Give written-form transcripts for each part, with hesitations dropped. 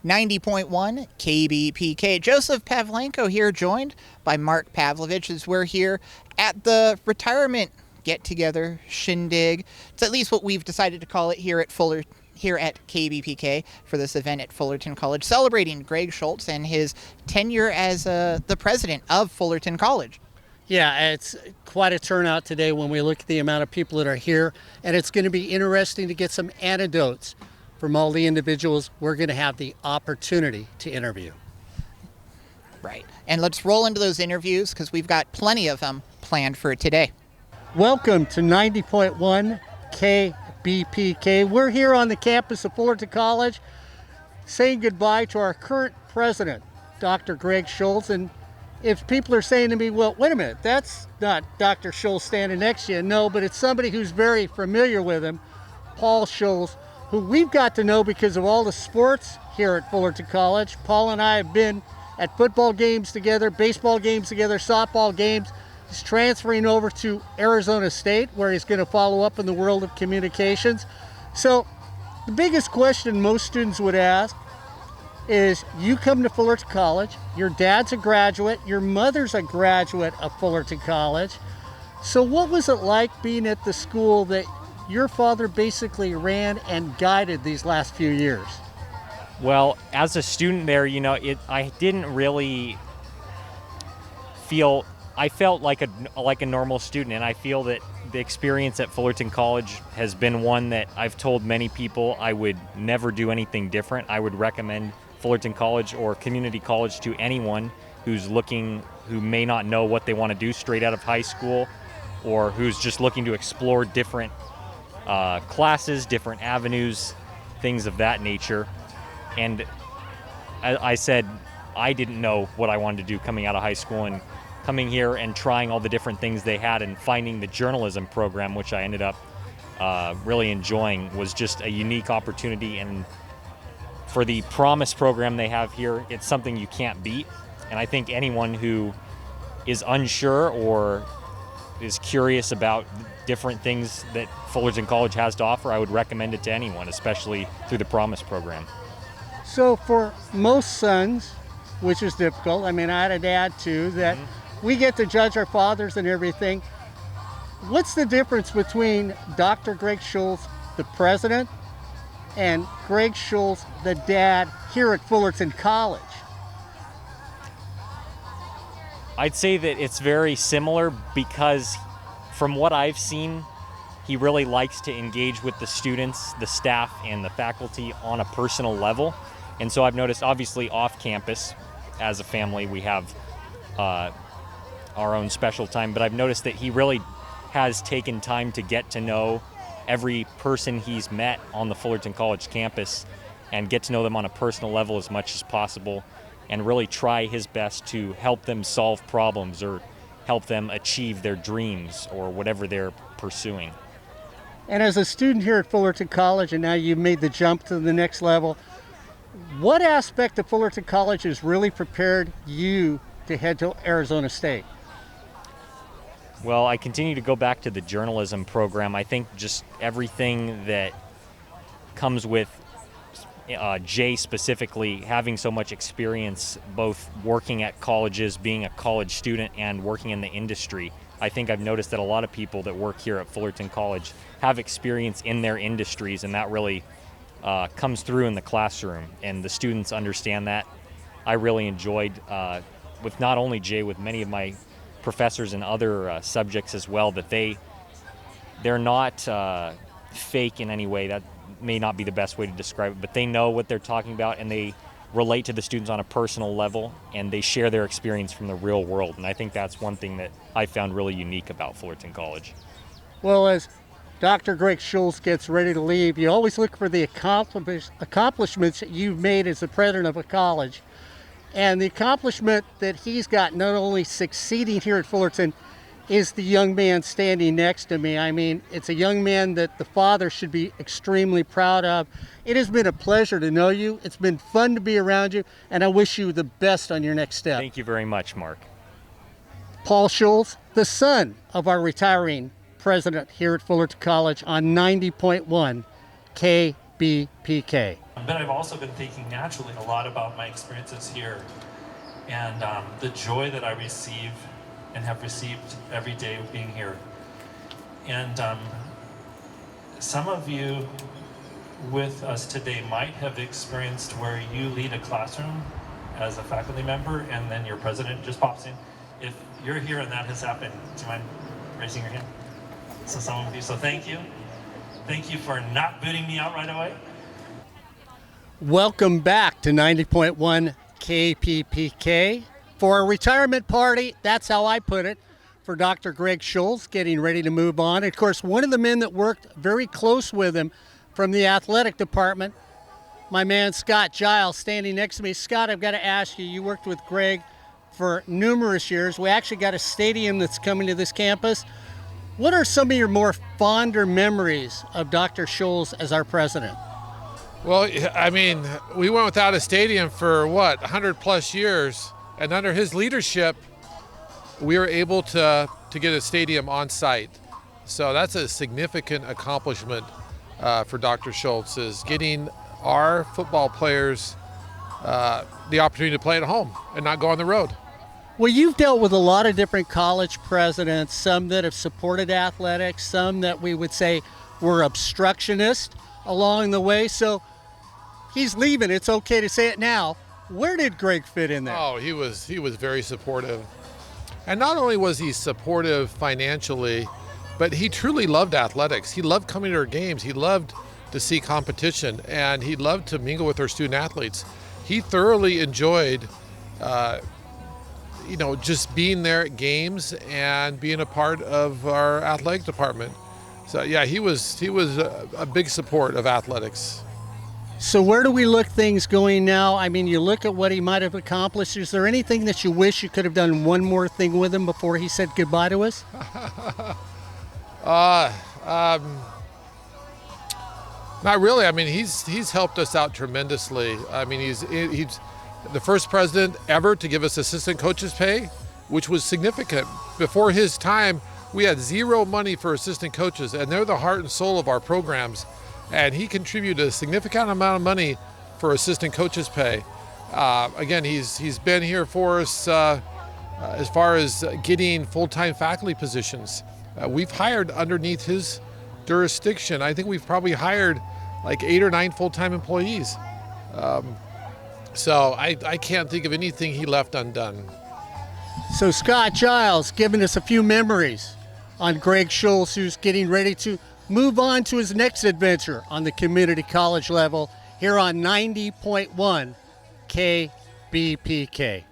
90.1 KBPK. Joseph Pavlenko here, joined by Mark Pavlovich, as we're here at the retirement get-together shindig. It's at least what we've decided to call it here at KBPK for this event at Fullerton College, celebrating Greg Schulz and his tenure as the president of Fullerton College. Yeah, it's quite a turnout today when we look at the amount of people that are here, and it's going to be interesting to get some anecdotes from all the individuals we're going to have the opportunity to interview. Right, and let's roll into those interviews because we've got plenty of them planned for today. Welcome to 90.1 KBPK. We're here on the campus of Fullerton College saying goodbye to our current president, Dr. Greg Schulz. And if people are saying to me, well, wait a minute, that's not Dr. Schulz standing next to you. No, but it's somebody who's very familiar with him, Paul Schulz, who we've got to know because of all the sports here at Fullerton College. Paul and I have been at football games together, baseball games together, softball games. He's transferring over to Arizona State, where he's going to follow up in the world of communications. So the biggest question most students would ask is, you come to Fullerton College, your dad's a graduate, your mother's a graduate of Fullerton College. So what was it like being at the school that your father basically ran and guided these last few years? Well, as a student there, I didn't really I felt like a normal student, and I feel that the experience at Fullerton College has been one that I've told many people I would never do anything different. I would recommend Fullerton College or community college to anyone who's who may not know what they want to do straight out of high school, or who's just looking to explore different classes, different avenues, things of that nature. And I said I didn't know what I wanted to do coming out of high school, and coming here and trying all the different things they had and finding the journalism program, which I ended up really enjoying, was just a unique opportunity. And for the Promise program they have here, it's something you can't beat. And I think anyone who is unsure or is curious about different things that Fullerton College has to offer, I would recommend it to anyone, especially through the Promise program. So for most sons, which is difficult, I mean, I had a dad too, that we get to judge our fathers and everything. What's the difference between Dr. Greg Schulz, the president, and Greg Schulz, the dad, here at Fullerton College? I'd say that it's very similar because from what I've seen, he really likes to engage with the students, the staff, and the faculty on a personal level. And so I've noticed, obviously off campus, as a family, we have our own special time, but I've noticed that he really has taken time to get to know every person he's met on the Fullerton College campus and get to know them on a personal level as much as possible, and really try his best to help them solve problems or help them achieve their dreams or whatever they're pursuing. And as a student here at Fullerton College, and now you've made the jump to the next level, what aspect of Fullerton College has really prepared you to head to Arizona State? Well, I continue to go back to the journalism program. I think just everything that comes with Jay specifically, having so much experience both working at colleges, being a college student, and working in the industry. I think I've noticed that a lot of people that work here at Fullerton College have experience in their industries, and that really comes through in the classroom, and the students understand that. I really enjoyed, with not only Jay, with many of my professors and other subjects as well, that they're not fake in any way. That may not be the best way to describe it, but they know what they're talking about, and they relate to the students on a personal level, and they share their experience from the real world. And I think that's one thing that I found really unique about Fullerton College. Well, as Dr. Greg Schulz gets ready to leave, you always look for the accomplishments that you've made as the president of a college. And the accomplishment that he's got, not only succeeding here at Fullerton, is the young man standing next to me. I mean, it's a young man that the father should be extremely proud of. It has been a pleasure to know you. It's been fun to be around you, and I wish you the best on your next step. Thank you very much, Mark. Paul Schulz, the son of our retiring president here at Fullerton College, on 90.1 KBPK. But I've also been thinking naturally a lot about my experiences here and the joy that I receive and have received every day of being here. And some of you with us today might have experienced where you lead a classroom as a faculty member and then your president just pops in. If you're here and that has happened, do you mind raising your hand? So some of you, so thank you. Thank you for not booting me out right away. Welcome back to 90.1 KPPK for a retirement party. That's how I put it, for Dr. Greg Schulz, getting ready to move on. Of course, one of the men that worked very close with him from the athletic department, my man Scott Giles, standing next to me. Scott, I've got to ask you, you worked with Greg for numerous years. We actually got a stadium that's coming to this campus. What are some of your more fonder memories of Dr. Schulz as our president? Well, I mean, we went without a stadium for 100 plus years, and under his leadership, we were able to get a stadium on site. So that's a significant accomplishment for Dr. Schulz, is getting our football players the opportunity to play at home and not go on the road. Well, you've dealt with a lot of different college presidents, some that have supported athletics, some that we would say were obstructionist along the way. So he's leaving. It's okay to say it now. Where did Greg fit in there? Oh, he was very supportive. And not only was he supportive financially, but he truly loved athletics. He loved coming to our games. He loved to see competition, and he loved to mingle with our student athletes. He thoroughly enjoyed just being there at games and being a part of our athletic department. So yeah, he was a big support of athletics. So where do we look things going now? I mean, you look at what he might have accomplished. Is there anything that you wish you could have done one more thing with him before he said goodbye to us? Not really. I mean, he's helped us out tremendously. I mean, he's the first president ever to give us assistant coaches pay, which was significant. Before his time, we had zero money for assistant coaches, and they're the heart and soul of our programs. And he contributed a significant amount of money for assistant coaches pay. Again, he's been here for us as far as getting full-time faculty positions. We've hired underneath his jurisdiction. I think we've probably hired like 8 or 9 full-time employees. So I can't think of anything he left undone. So Scott Giles giving us a few memories on Greg Schulz, who's getting ready to move on to his next adventure on the community college level here on 90.1 KBPK.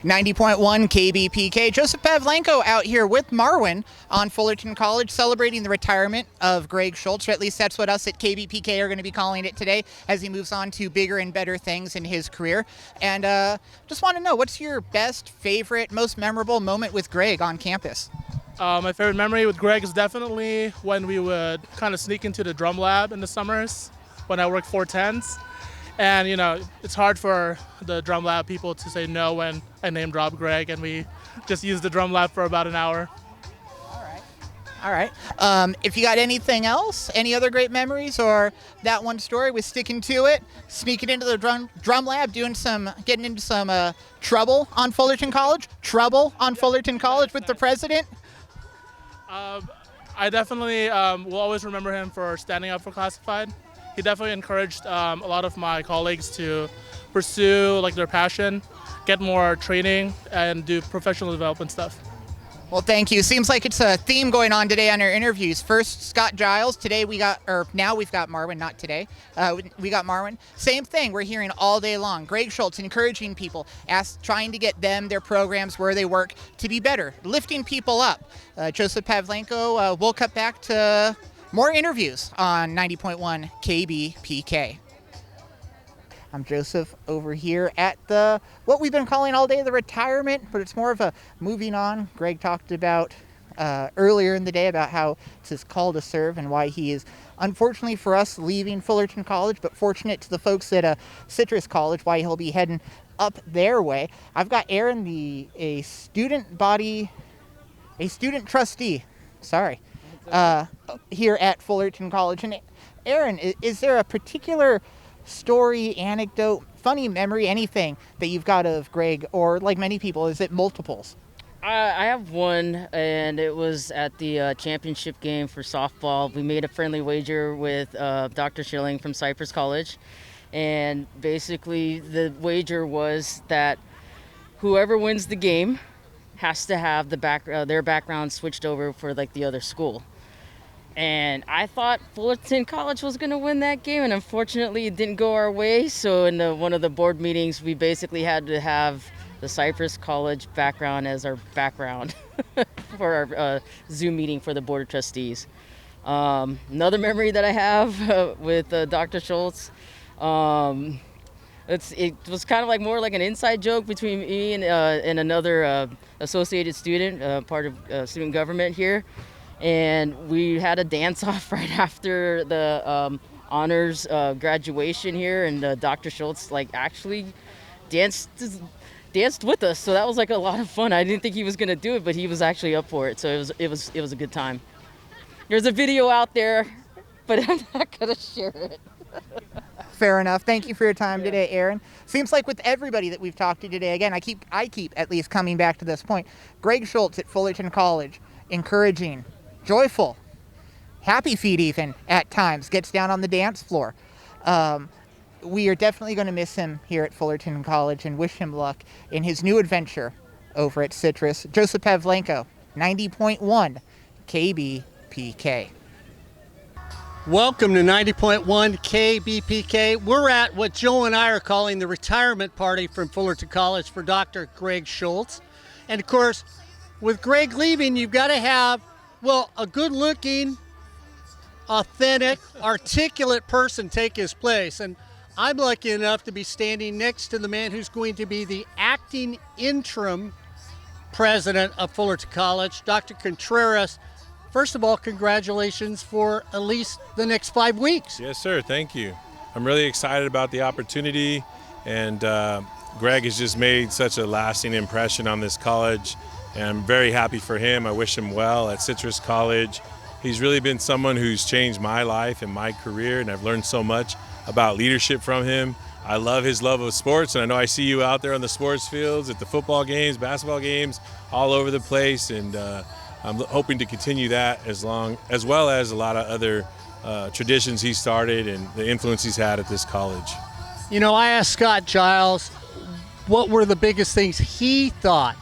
90.1 KBPK. Joseph Pavlenko out here with Marwin on Fullerton College, celebrating the retirement of Greg Schulz, or at least that's what us at KBPK are going to be calling it today, as he moves on to bigger and better things in his career. And just want to know, what's your best, favorite, most memorable moment with Greg on campus? My favorite memory with Greg is definitely when we would kind of sneak into the drum lab in the summers when I worked 410s. And, it's hard for the drum lab people to say no when I name drop Greg, and we just used the drum lab for about an hour. All right. If you got anything else, any other great memories, or that one story with sticking to it, sneaking into the drum lab, getting into some trouble on Fullerton College with the president? I definitely will always remember him for standing up for classified. He definitely encouraged a lot of my colleagues to pursue their passion, get more training, and do professional development stuff. Well, thank you. Seems like it's a theme going on today on our interviews. First, Scott Giles. Now we've got Marwin, not today. We got Marwin. Same thing we're hearing all day long. Greg Schulz encouraging people, trying to get their programs where they work to be better, lifting people up. Joseph Pavlenko, we'll cut back to more interviews on 90.1 KBPK. I'm Joseph over here at what we've been calling all day the retirement, but it's more of a moving on. Greg talked about earlier in the day about how it's his call to serve and why he is, unfortunately for us, leaving Fullerton College, but fortunate to the folks at Citrus College, why he'll be heading up their way. I've got Aaron, a student trustee, here at Fullerton College. And Aaron, is there a particular story, anecdote, funny memory, anything that you've got of Greg, or like many people, is it multiples? I have one, and it was at the championship game for softball. We made a friendly wager with Dr. Schilling from Cypress College, and basically the wager was that whoever wins the game has to have their background switched over for like the other school. And I thought Fullerton College was going to win that game, and unfortunately it didn't go our way. So in one of the board meetings, we basically had to have the Cypress College background as our background for our Zoom meeting for the Board of Trustees. Another memory that I have with Dr. Schulz, it was kind of like more like an inside joke between me and another associated student, part of student government here. And we had a dance-off right after the honors graduation here, and Dr. Schulz actually danced with us, so that was like a lot of fun. I didn't think he was gonna do it, but he was actually up for it, so it was a good time. There's a video out there, but I'm not gonna share it. Fair enough. Thank you for your time today, Aaron. Seems like with everybody that we've talked to today, again, I keep at least coming back to this point. Greg Schulz at Fullerton College, encouraging, joyful, happy feet even at times, gets down on the dance floor. We are definitely going to miss him here at Fullerton College and wish him luck in his new adventure over at Citrus. Joseph Pavlenko, 90.1 KBPK. Welcome to 90.1 KBPK. We're at what Joe and I are calling the retirement party from Fullerton College for Dr. Greg Schulz. And of course, with Greg leaving, you've got to have, well, a good-looking, authentic, articulate person take his place. And I'm lucky enough to be standing next to the man who's going to be the acting interim president of Fullerton College, Dr. Contreras. First of all, congratulations for at least the next 5 weeks. Yes, sir. Thank you. I'm really excited about the opportunity, and Greg has just made such a lasting impression on this college, and I'm very happy for him. I wish him well at Citrus College. He's really been someone who's changed my life and my career, and I've learned so much about leadership from him. I love his love of sports, and I know I see you out there on the sports fields, at the football games, basketball games, all over the place, and I'm hoping to continue that as well as a lot of other traditions he started and the influence he's had at this college. You know, I asked Scott Giles what were the biggest things he thought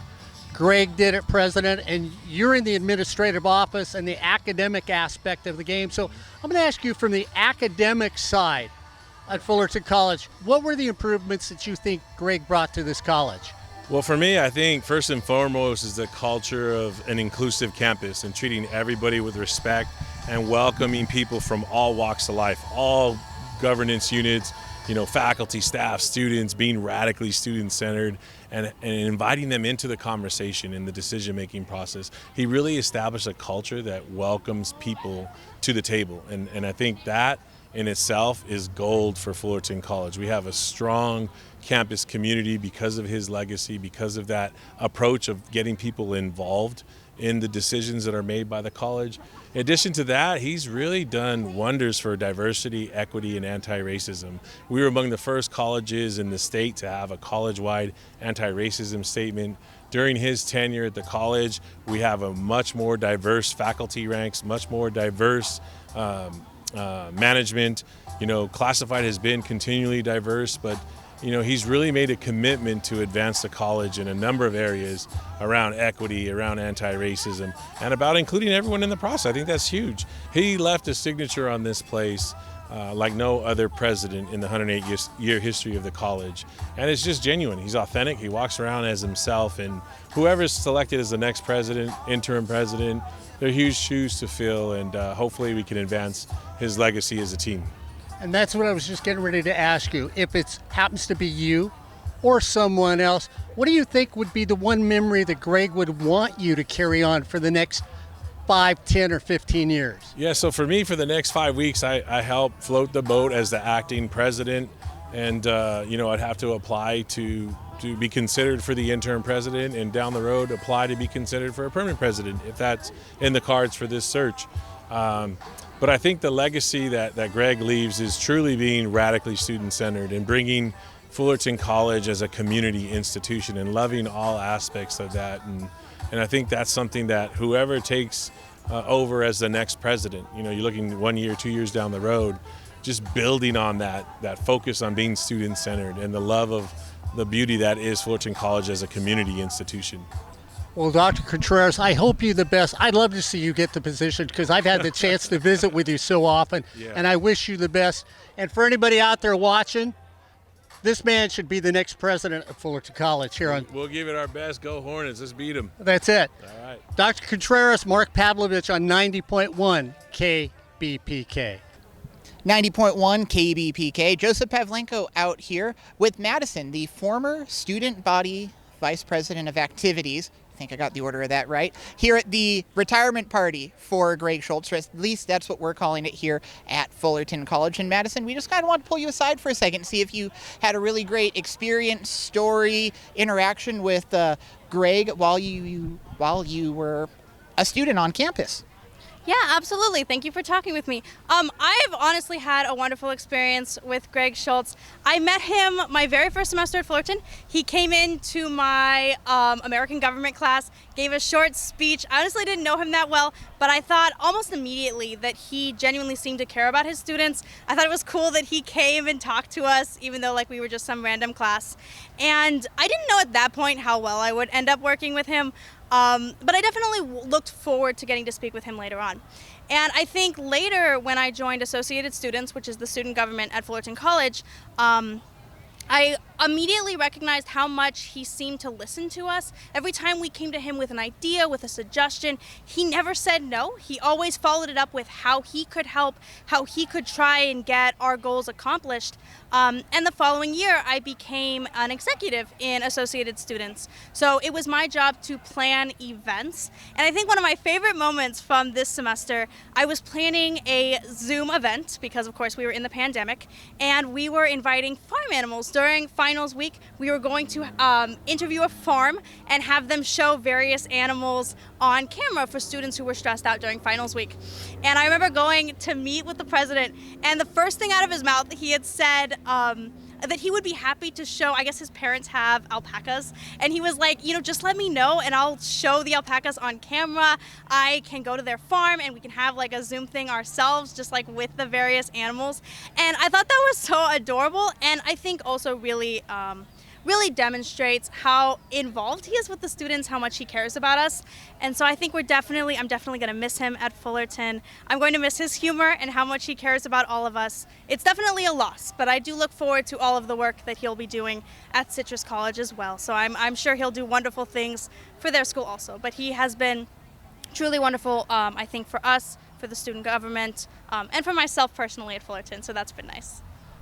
Greg did at president, and you're in the administrative office and the academic aspect of the game. So I'm going to ask you from the academic side at Fullerton College, what were the improvements that you think Greg brought to this college? Well, for me, I think first and foremost is the culture of an inclusive campus and treating everybody with respect and welcoming people from all walks of life, all governance units, faculty, staff, students, being radically student-centered and inviting them into the conversation in the decision-making process. He really established a culture that welcomes people to the table, and I think that in itself is gold for Fullerton College. We have a strong campus community because of his legacy, because of that approach of getting people involved in the decisions that are made by the college. In addition to that, he's really done wonders for diversity, equity, and anti-racism. We were among the first colleges in the state to have a college-wide anti-racism statement. During his tenure at the college, we have a much more diverse faculty ranks, much more diverse management. Classified has been continually diverse, but he's really made a commitment to advance the college in a number of areas around equity, around anti-racism, and about including everyone in the process. I think that's huge. He left a signature on this place like no other president in the 108-year history of the college. And it's just genuine. He's authentic. He walks around as himself, and whoever's selected as the next president, interim president, they're huge shoes to fill, and hopefully we can advance his legacy as a team. And that's what I was just getting ready to ask you. If it happens to be you or someone else, what do you think would be the one memory that Greg would want you to carry on for the next 5, 10, or 15 years? Yeah, so for me, for the next 5 weeks, I help float the boat as the acting president, and I'd have to apply to be considered for the interim president, and down the road apply to be considered for a permanent president if that's in the cards for this search. But I think the legacy that Greg leaves is truly being radically student-centered and bringing Fullerton College as a community institution and loving all aspects of that. And I think that's something that whoever takes over as the next president, you're looking 1 year, 2 years down the road, just building on that focus on being student-centered and the love of the beauty that is Fullerton College as a community institution. Well, Dr. Contreras, I hope you the best. I'd love to see you get the position because I've had the chance to visit with you so often, and I wish you the best. And for anybody out there watching, this man should be the next president of Fullerton College here on. We'll give it our best. Go Hornets. Let's beat them. That's it. All right. Dr. Contreras, Mark Pavlovich on 90.1 KBPK. 90.1 KBPK. Joseph Pavlenko out here with Madison, the former student body vice president of activities. I think I got the order of that right. Here at the retirement party for Greg Schulz, or at least that's what we're calling it here at Fullerton College in Madison. We just kind of want to pull you aside for a second and see if you had a really great experience, story, interaction with Greg while you were a student on campus. Yeah, absolutely. Thank you for talking with me. I've honestly had a wonderful experience with Greg Schulz. I met him my very first semester at Fullerton. He came into my American government class, gave a short speech. I honestly didn't know him that well, but I thought almost immediately that he genuinely seemed to care about his students. I thought it was cool that he came and talked to us, even though we were just some random class. And I didn't know at that point how well I would end up working with him. But I definitely looked forward to getting to speak with him later on. And I think later when I joined Associated Students, which is the student government at Fullerton College, I immediately recognized how much he seemed to listen to us. Every time we came to him with an idea, with a suggestion, he never said no. He always followed it up with how he could help, how he could try and get our goals accomplished. And the following year, I became an executive in Associated Students. So it was my job to plan events. And I think one of my favorite moments from this semester, I was planning a Zoom event because, of course, we were in the pandemic, and we were inviting farm animals. During finals week, we were going to interview a farm and have them show various animals on camera for students who were stressed out during finals week. And I remember going to meet with the president, and the first thing out of his mouth, he had said that he would be happy to show, I guess his parents have alpacas, and he was like, just let me know and I'll show the alpacas on camera. I can go to their farm and we can have a Zoom thing ourselves, just with the various animals. And I thought that was so adorable, and I think also really demonstrates how involved he is with the students, how much he cares about us. And so I think I'm definitely going to miss him at Fullerton. I'm going to miss his humor and how much he cares about all of us. It's definitely a loss, but I do look forward to all of the work that he'll be doing at Citrus College as well. So I'm sure he'll do wonderful things for their school also. But he has been truly wonderful, I think, for us, for the student government, and for myself personally at Fullerton. So that's been nice.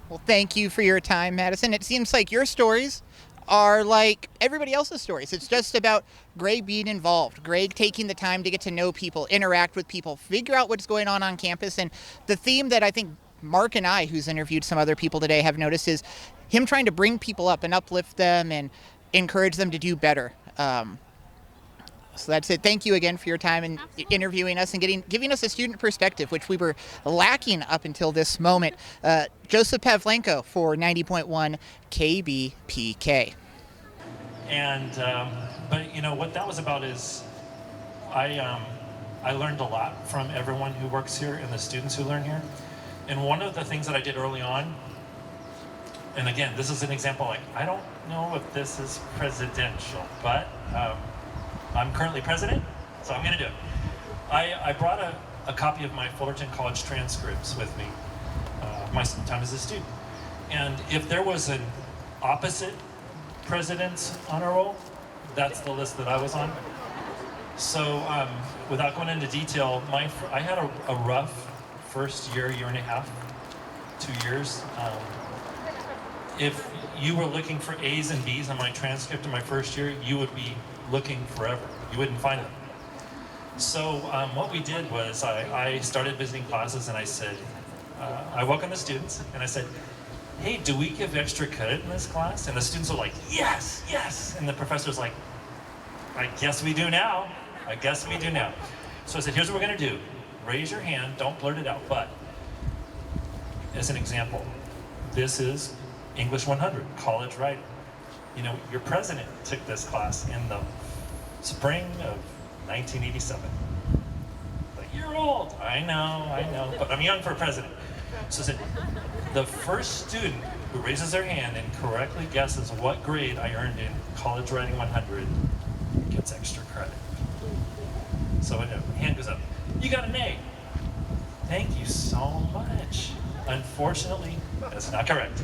Well, thank you for your time, Madison. It seems like your stories are like everybody else's stories. It's just about Greg being involved, Greg taking the time to get to know people, interact with people, figure out what's going on campus. And the theme that I think Mark and I, who's interviewed some other people today, have noticed is him trying to bring people up and uplift them and encourage them to do better. So that's it. Thank you again for your time and interviewing us and giving us a student perspective, which we were lacking up until this moment. Joseph Pavlenko for 90.1 KBPK. And but what that was about is I learned a lot from everyone who works here and the students who learn here. And one of the things that I did early on, and again, this is an example, I don't know if this is presidential, but I'm currently president, so I'm going to do it. I brought a copy of my Fullerton College transcripts with me, my time as a student. And if there was an opposite president's honor roll, that's the list that I was on. So without going into detail, I had a rough first year and a half, 2 years. If you were looking for A's and B's on my transcript in my first year, you would be looking forever. You wouldn't find them. So what we did was I started visiting classes, and I said, I welcomed the students, and I said, hey, do we give extra credit in this class? And the students were like, yes, yes. And the professor's like, I guess we do now. I guess we do now. So I said, here's what we're going to do. raise your hand, don't blurt it out, but as an example, this is English 100, college writing. You know, your president took this class in the spring of 1987. Like, you're old. I know, but I'm young for a president. So the first student who raises their hand and correctly guesses what grade I earned in college writing 100 gets extra credit. So a hand goes up. You got an A. Thank you so much. Unfortunately, that's not correct.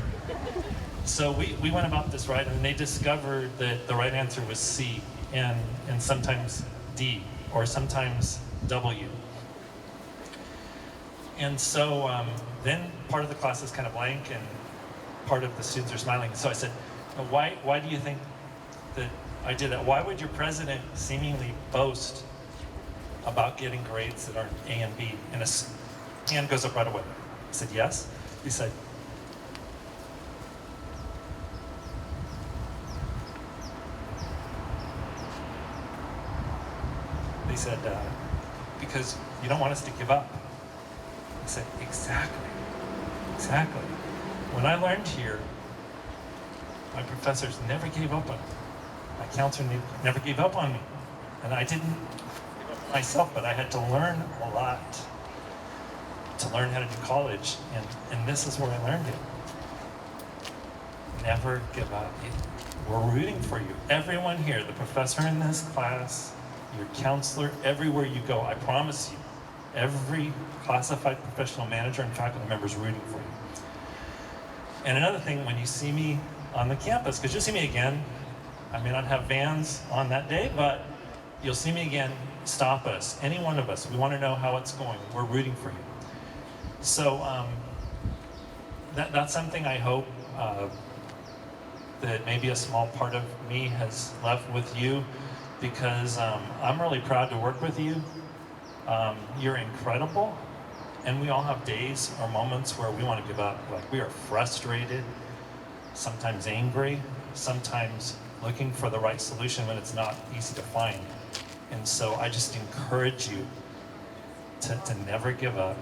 So we went about this right, and they discovered that the right answer was C, and sometimes D, or sometimes W. And so then part of the class is kind of blank, and part of the students are smiling. So I said, why do you think that I did that? Why would your president seemingly boast about getting grades that aren't A and B? And his hand goes up right away. I said, yes. He said, because you don't want us to give up. I said, exactly. When I learned here, my professors never gave up on me. My counselor never gave up on me. And I didn't give up myself, but I had to learn a lot to learn how to do college. And this is where I learned it. Never give up. We're rooting for you. Everyone here, the professor in this class, your counselor, everywhere you go, I promise you, every classified professional manager and faculty member is rooting for you. And another thing, when you see me on the campus, because you'll see me again, I may not have vans on that day, but you'll see me again, stop us, any one of us. We want to know how it's going. We're rooting for you. So that's something I hope that maybe a small part of me has left with you, because I'm really proud to work with you. You're incredible, and we all have days or moments where we want to give up. Like, we are frustrated, sometimes angry, sometimes looking for the right solution when it's not easy to find. And so I just encourage you to never give up,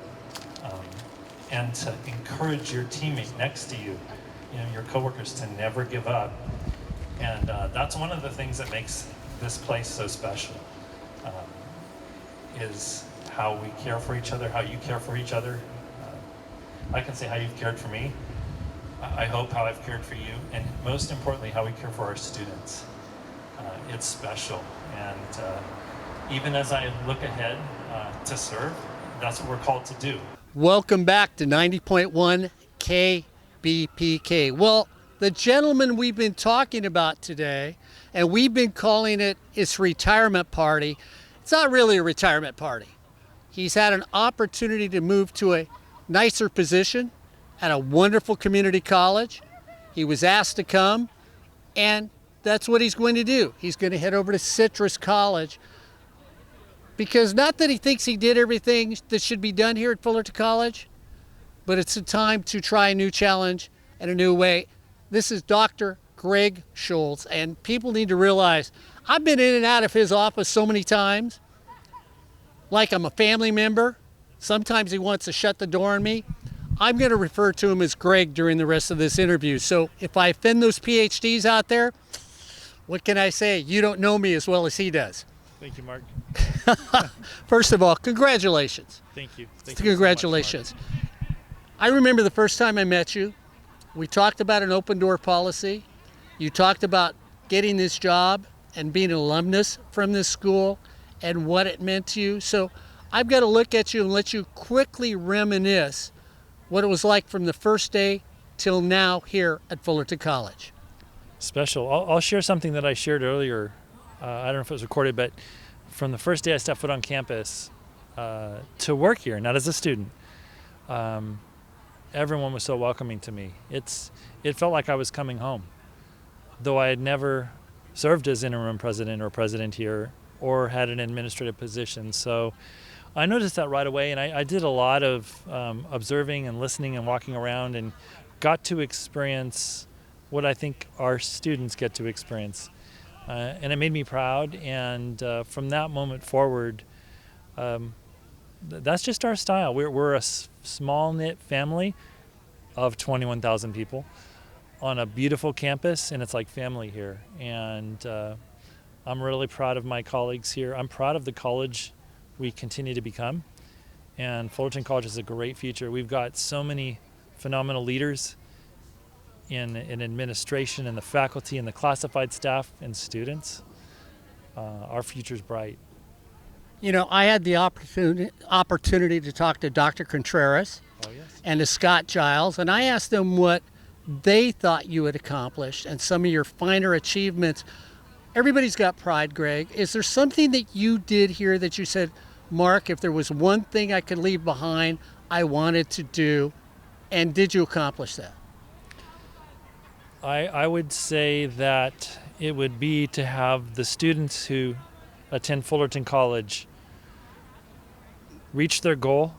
and to encourage your teammate next to you, your coworkers, to never give up. And that's one of the things that makes this place so special, is how we care for each other, how you care for each other. I can say how you've cared for me. I hope how I've cared for you, and most importantly, how we care for our students. It's special, and even as I look ahead to serve, that's what we're called to do. Welcome back to 90.1 KBPK. Well, the gentleman we've been talking about today, and we've been calling it his retirement party, it's not really a retirement party. He's had an opportunity to move to a nicer position at a wonderful community college. He was asked to come, and that's what he's going to do. He's going to head over to Citrus College, because not that he thinks he did everything that should be done here at Fullerton College, but it's a time to try a new challenge and a new way. This is Dr. Greg Schulz, and people need to realize I've been in and out of his office so many times, like I'm a family member. Sometimes he wants to shut the door on me. I'm going to refer to him as Greg during the rest of this interview. So if I offend those PhDs out there, what can I say? You don't know me as well as he does. Thank you, Mark. First of all, congratulations. Thank you. Congratulations. So much, I remember the first time I met you. We talked about an open door policy. You talked about getting this job and being an alumnus from this school and what it meant to you. So I've got to look at you and let you quickly reminisce what it was like from the first day till now here at Fullerton College. Special. I'll share something that I shared earlier. I don't know if it was recorded, but from the first day I stepped foot on campus to work here, not as a student, everyone was so welcoming to me. It felt like I was coming home, though I had never served as interim president or president here or had an administrative position. So I noticed that right away, and I did a lot of observing and listening and walking around, and got to experience what I think our students get to experience. And it made me proud, and from that moment forward, that's just our style. We're a small knit family of 21,000 people on a beautiful campus, and it's like family here. And I'm really proud of my colleagues here. I'm proud of the college we continue to become. And Fullerton College has a great future. We've got so many phenomenal leaders in administration and the faculty and the classified staff and students. Our future's bright. You know, I had the opportunity to talk to Dr. Contreras and to Scott Giles, and I asked them what they thought you had accomplished and some of your finer achievements. Everybody's got pride, Greg. Is there something that you did here that you said, Mark, if there was one thing I could leave behind, I wanted to do, and did you accomplish that? I would say that it would be to have the students who attend Fullerton College reach their goal,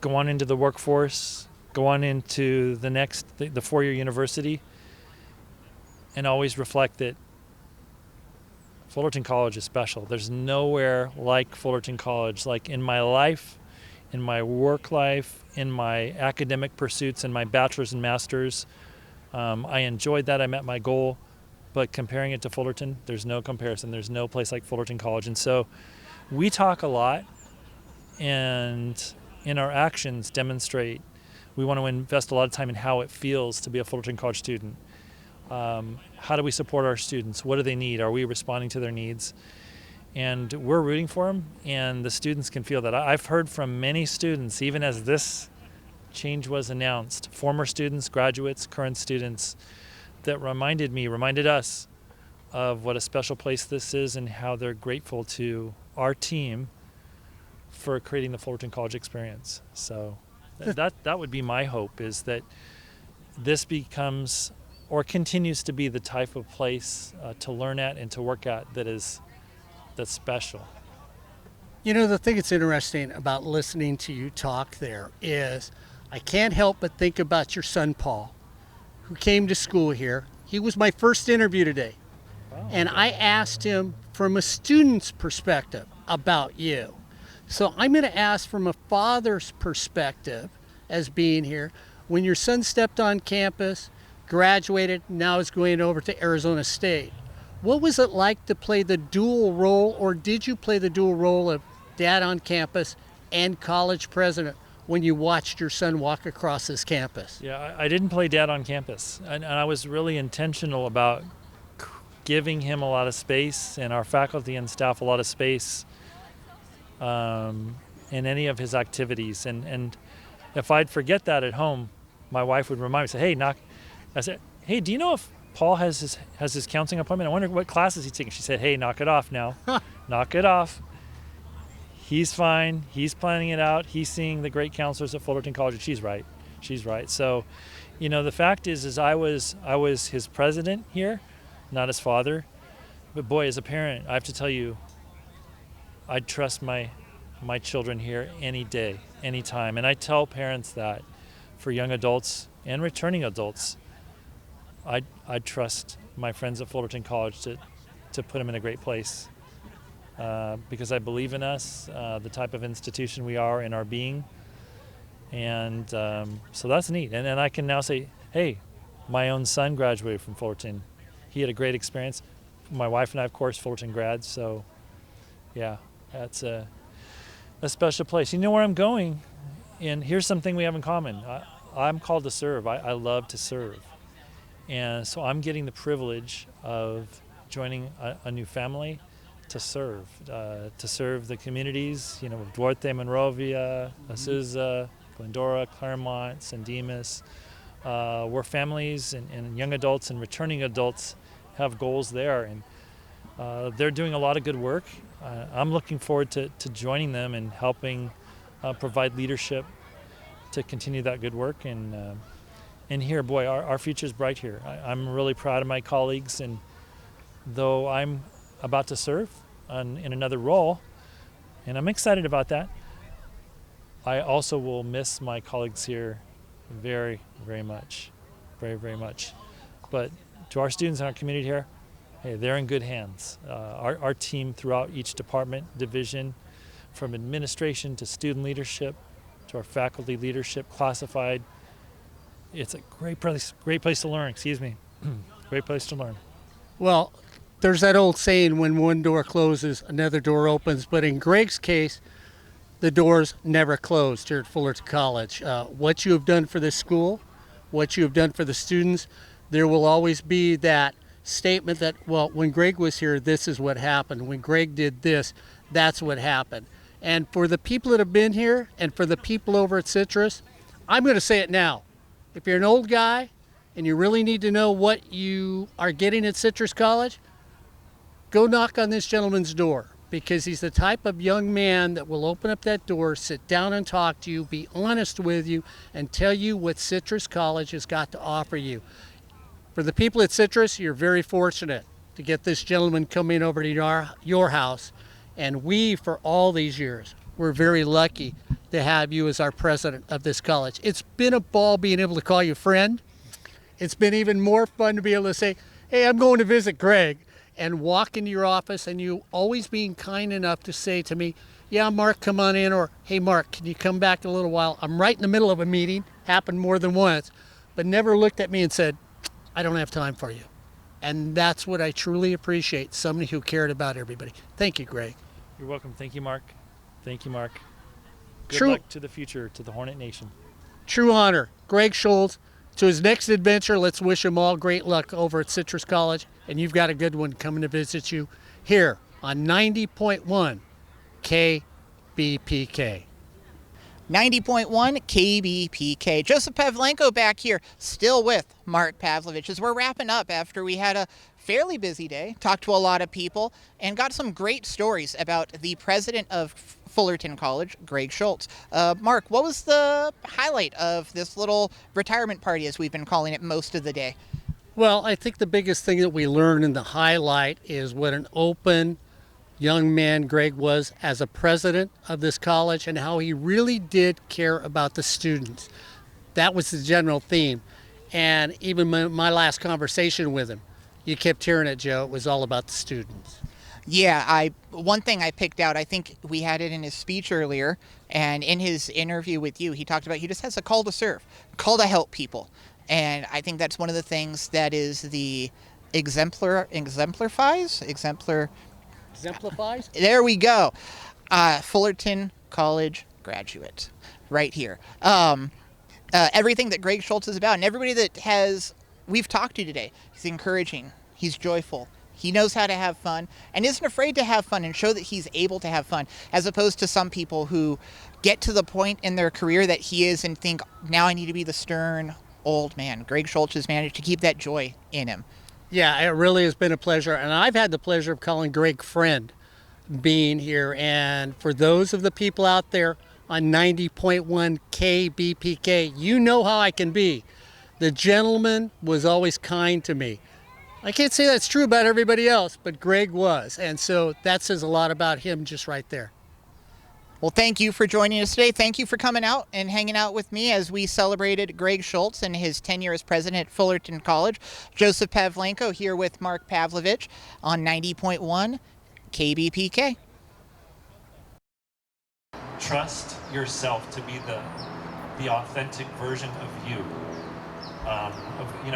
go on into the workforce, go on into the four-year university, and always reflect that Fullerton College is special. There's nowhere like Fullerton College. Like in my life, in my work life, in my academic pursuits, in my bachelor's and master's, I enjoyed that. I met my goal. But comparing it to Fullerton, there's no comparison. There's no place like Fullerton College. And so we talk a lot, and in our actions demonstrate we want to invest a lot of time in how it feels to be a Fullerton College student. How do we support our students? What do they need? Are we responding to their needs? And we're rooting for them, and the students can feel that. I've heard from many students, even as this change was announced, former students, graduates, current students, that reminded us of what a special place this is and how they're grateful to our team for creating the Fullerton College experience. So that would be my hope, is that this becomes or continues to be the type of place to learn at and to work at that's special. You know, the thing that's interesting about listening to you talk there is I can't help but think about your son, Paul, who came to school here. He was my first interview today. Wow. And I asked him from a student's perspective about you. So I'm going to ask from a father's perspective as being here. When your son stepped on campus, graduated, now is going over to Arizona State, what was it like to play the dual role, or did you play the dual role of dad on campus and college president when you watched your son walk across this campus? Yeah, I didn't play dad on campus, and I was really intentional about giving him a lot of space and our faculty and staff a lot of space in any of his activities. And if I'd forget that at home, my wife would remind me, say, hey, do you know if Paul has his counseling appointment? I wonder what classes he's taking. She said, hey, knock it off now. Knock it off. He's fine. He's planning it out. He's seeing the great counselors at Fullerton College. She's right. She's right. So, you know, the fact is I was his president here, not his father. But boy, as a parent, I have to tell you, I'd trust my children here any day, any time. And I tell parents that for young adults and returning adults, I'd trust my friends at Fullerton College to put them in a great place. Because I believe in us, the type of institution we are in our being. And so that's neat. And I can now say, hey, my own son graduated from Fullerton. He had a great experience. My wife and I, of course, Fullerton grads. So, yeah, that's a special place. You know where I'm going? And here's something we have in common. I'm called to serve. I love to serve. And so I'm getting the privilege of joining a new family to serve the communities, you know, Duarte, Monrovia, Azusa, Glendora, Claremont, San Dimas, where families and young adults and returning adults have goals there. And they're doing a lot of good work. I'm looking forward to joining them and helping provide leadership to continue that good work. And here, boy, our future's bright here. I'm really proud of my colleagues, and though I'm about to serve in another role, and I'm excited about that, I also will miss my colleagues here very, very much, very, very much. But to our students in our community here, hey, they're in good hands. Our team throughout each department, division, from administration to student leadership to our faculty leadership, classified. It's a great place to learn, great place to learn. Well, there's that old saying, when one door closes, another door opens. But in Greg's case, the doors never closed here at Fullerton College. What you have done for this school, what you have done for the students, there will always be that statement that, well, when Greg was here, this is what happened. When Greg did this, that's what happened. And for the people that have been here and for the people over at Citrus, I'm going to say it now. If you're an old guy and you really need to know what you are getting at Citrus College, go knock on this gentleman's door, because he's the type of young man that will open up that door, sit down and talk to you, be honest with you, and tell you what Citrus College has got to offer you. For the people at Citrus, you're very fortunate to get this gentleman coming over to your house. And we, for all these years, we're very lucky to have you as our president of this college. It's been a ball being able to call you friend. It's been even more fun to be able to say, hey, I'm going to visit Greg, and walk into your office, and you always being kind enough to say to me, yeah, Mark, come on in, or hey, Mark, can you come back in a little while? I'm right in the middle of a meeting, happened more than once, but never looked at me and said, I don't have time for you. And that's what I truly appreciate, somebody who cared about everybody. Thank you, Greg. You're welcome. Thank you, Mark. Thank you, Mark. Good True. luck to the future, to the Hornet Nation. True honor. Greg Schulz, to his next adventure, let's wish him all great luck over at Citrus College. And you've got a good one coming to visit you here on 90.1 KBPK. 90.1 KBPK. Joseph Pavlenko back here, still with Mark Pavlovich, as we're wrapping up after we had a fairly busy day, talked to a lot of people, and got some great stories about the president of Fullerton College, Greg Schulz. Mark, what was the highlight of this little retirement party, as we've been calling it most of the day? Well, I think the biggest thing that we learned in the highlight is what an open young man Greg was as a president of this college, and how he really did care about the students. That was the general theme. And even my last conversation with him, you kept hearing it, Joe, it was all about the students. Yeah, one thing I picked out, I think we had it in his speech earlier, and in his interview with you, he talked about he just has a call to serve, call to help people. And I think that's one of the things that is the exemplifies. There we go. Fullerton College graduate, right here. Everything that Greg Schulz is about, and everybody that we've talked to today, he's encouraging, he's joyful, he knows how to have fun, and isn't afraid to have fun and show that he's able to have fun, as opposed to some people who get to the point in their career that he is and think, now I need to be the stern old man. Greg Schulz has managed to keep that joy in him. Yeah, it really has been a pleasure, and I've had the pleasure of calling Greg friend being here. And for those of the people out there on 90.1 KBPK, you know how I can be. The gentleman was always kind to me. I can't say that's true about everybody else, but Greg was, and so that says a lot about him just right there. Well, thank you for joining us today. Thank you for coming out and hanging out with me as we celebrated Greg Schulz and his tenure as president at Fullerton College. Joseph Pavlenko here with Mark Pavlovich on 90.1 KBPK. Trust yourself to be the authentic version of you.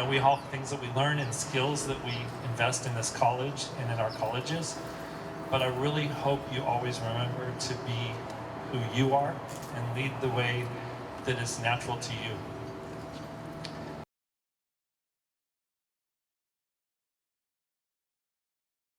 We all have things that we learn and skills that we invest in this college and in our colleges. But I really hope you always remember to be who you are and lead the way that is natural to you.